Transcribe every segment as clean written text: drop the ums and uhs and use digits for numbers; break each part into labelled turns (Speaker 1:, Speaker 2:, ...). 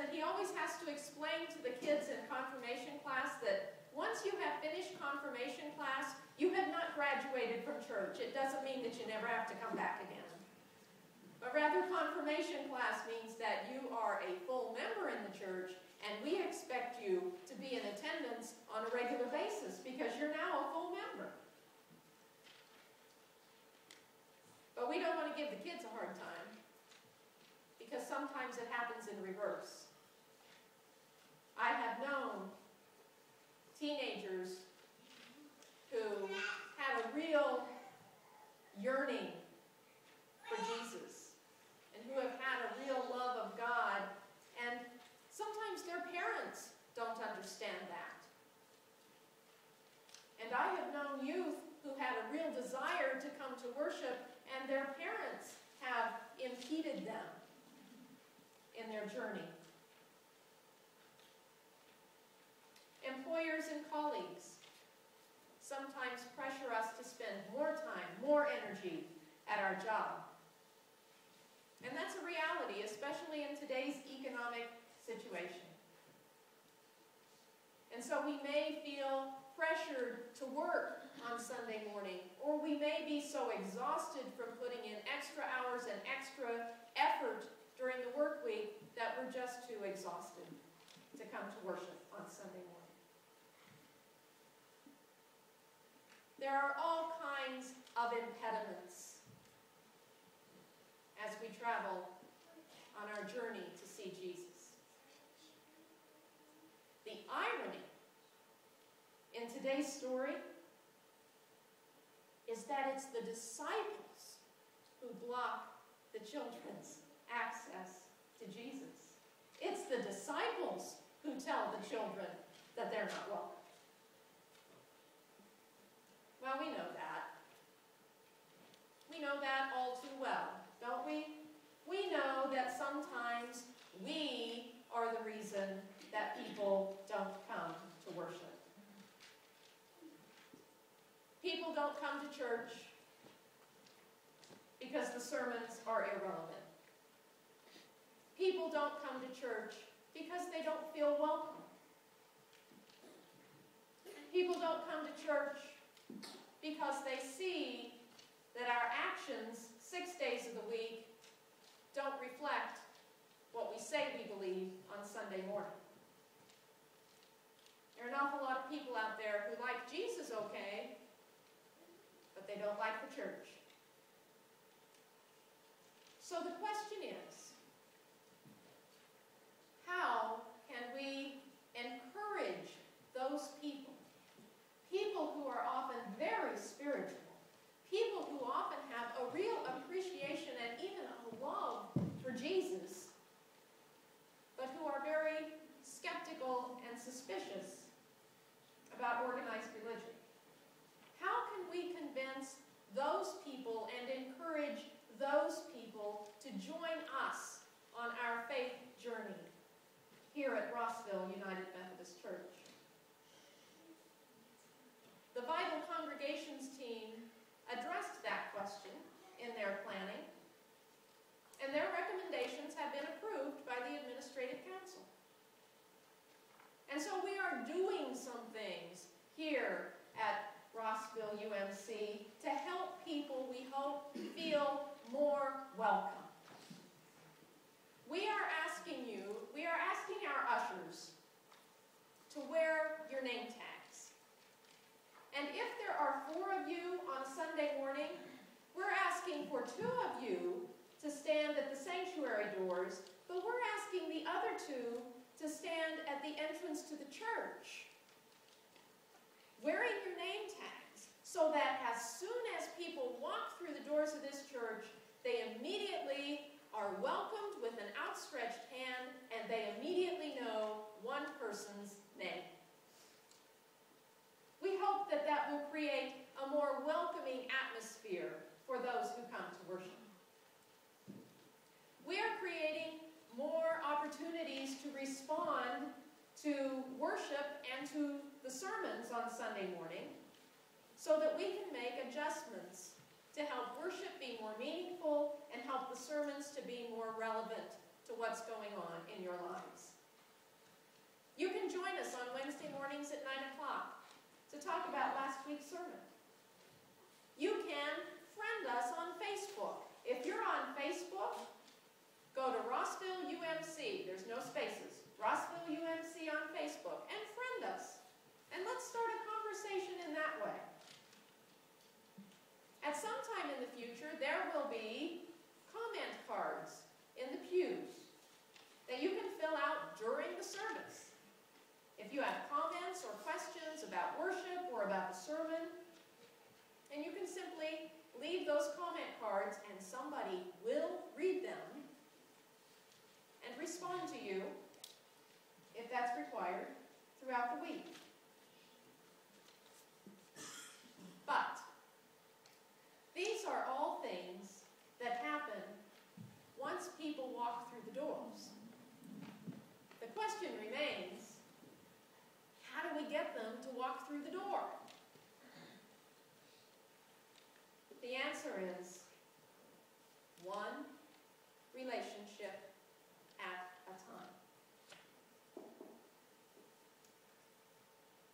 Speaker 1: that he always has to explain to the kids in confirmation class that once you have finished confirmation class, you have not graduated from church. It doesn't mean that you never have to come back again. But rather, confirmation class means that you are a full member in the church, and we expect you to be in attendance on a regular basis because you're now a full member. But we don't want to give the kids a hard time because sometimes it happens in reverse. I have known teenagers who had a real yearning for Jesus and who have had a real love of God, and sometimes their parents don't understand that. And I have known youth who had a real desire to come to worship, and their parents have impeded them in their journey. Employers and colleagues sometimes pressure us to spend more time, more energy at our job. And that's a reality, especially in today's economic situation. And so we may feel pressured to work on Sunday morning, or we may be so exhausted from putting in extra hours and extra effort during the work week that we're just too exhausted to come to worship on Sunday morning. There are all kinds of impediments as we travel on our journey to see Jesus. The irony in today's story is that it's the disciples who block the children's access to Jesus. It's the disciples who tell the children that they're not welcome. Well, we know that. We know that all too well, don't we? We know that sometimes we are the reason that people don't come to worship. People don't come to church because the sermons are irrelevant. People don't come to church because they don't feel welcome. People don't come to church because they see that our actions 6 days of the week don't reflect what we say we believe on Sunday morning. There are an awful lot of people out there who like Jesus okay, but they don't like the church. So the question is, how can we encourage those people? People who are often very spiritual, people who often have a real appreciation and even a love for Jesus, but who are very skeptical and suspicious about organized religion. How can we convince those people and encourage those people to join us on our faith journey here at Rossville United Methodist Church? The Vital Congregations team addressed that question in their planning, and their recommendations have been approved by the Administrative Council. And so we are doing some things here at Rossville UMC to help people, we hope, feel more welcome. We are asking our ushers to wear your name tags. And if there are 4 of you on Sunday morning, we're asking for 2 of you to stand at the sanctuary doors, but we're asking the other 2 to stand at the entrance to the church, wearing your name tags, so that as soon as people walk through the doors of this church, they immediately are welcomed with an outstretched hand, and they immediately know one person's name. We hope that that will create a more welcoming atmosphere for those who come to worship. We are creating more opportunities to respond to worship and to the sermons on Sunday morning so that we can make adjustments to help worship be more meaningful and help the sermons to be more relevant to what's going on in your lives. You can join us on Wednesday mornings at 9 o'clock to talk about last week's sermon. You can friend us on Facebook. If you're on Facebook, go to Rossville UMC. There's no spaces. Rossville UMC on Facebook, and friend us. And let's start a conversation in that way. At some time in the future, there will be comment cards in the pews that you can fill out during the service. If you have comments or questions about worship or about the sermon, and you can simply leave those comment cards and somebody will read them and respond to you, if that's required, throughout the week. But these are all things that happen once people walk through the doors. The question remains, how do we get them to walk through the door? The answer is one relationship at a time.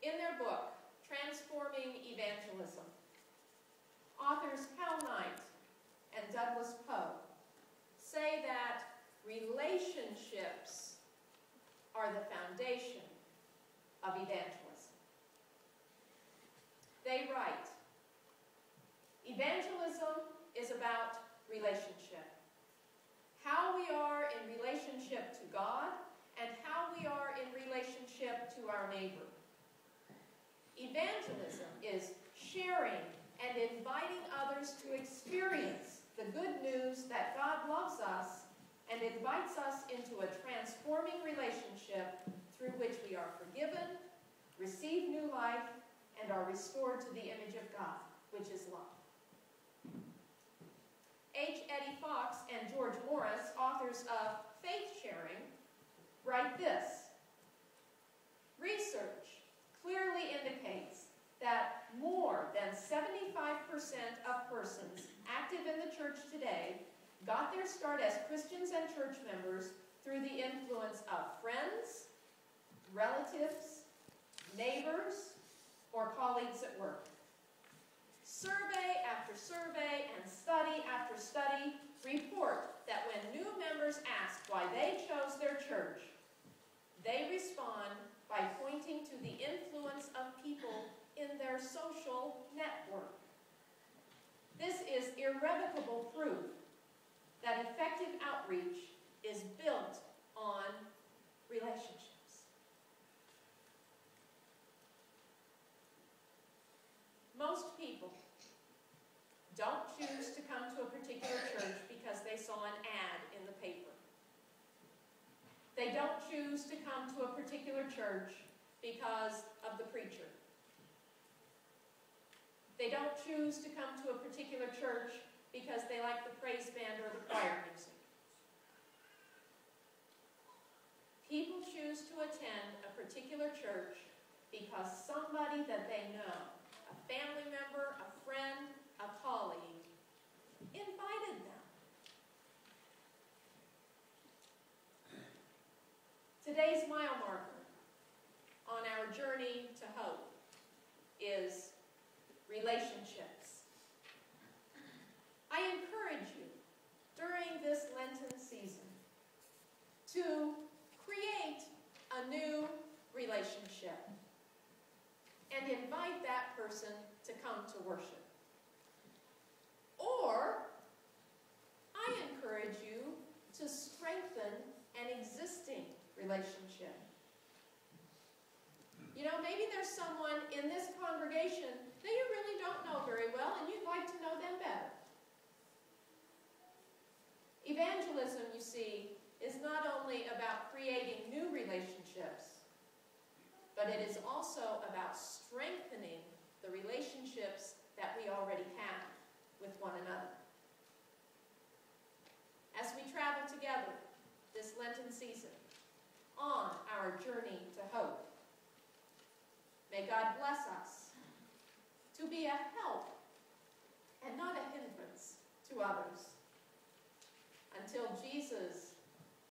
Speaker 1: In their book, Transforming Evangelism, authors Cal Knight and Douglas Poe say that relationships are the foundation of evangelism. They write, evangelism is about relationship. How we are in relationship to God and how we are in relationship to our neighbor. Evangelism is sharing and inviting others to experience the good news that God loves us and invites us into a transforming relationship through which we are forgiven, receive new life, and are restored to the image of God, which is love. H. Eddie Fox and George Morris, authors of Faith Sharing, write this: research clearly indicates that more than 75% of persons active in the church today got their start as Christians and church members through the influence of friends, relatives, neighbors, or colleagues at work. Survey after survey and study after study report that when new members ask why they chose their church, they respond by pointing to the influence of people in their social network. This is irrevocable proof that effective outreach is built on relationships. Most people don't choose to come to a particular church because they saw an ad in the paper. They don't choose to come to a particular church because of the preacher. They don't choose to come to a particular church because they like the praise band or the choir music. People choose to attend a particular church because somebody that they know, a family member, a friend, a colleague, invited them. Today's mile marker on our journey to hope is relationships. I encourage you during this Lenten season to create a new relationship and invite that person to come to worship. Or I encourage you to strengthen an existing relationship. You know, maybe there's someone in this congregation that you really don't know very well and you'd like to know them better. Evangelism, you see, is not only about creating new relationships, but it is also about strengthening the relationships that we already have with one another. As we travel together this Lenten season on our journey to hope, may God bless us to be a help and not a hindrance to others.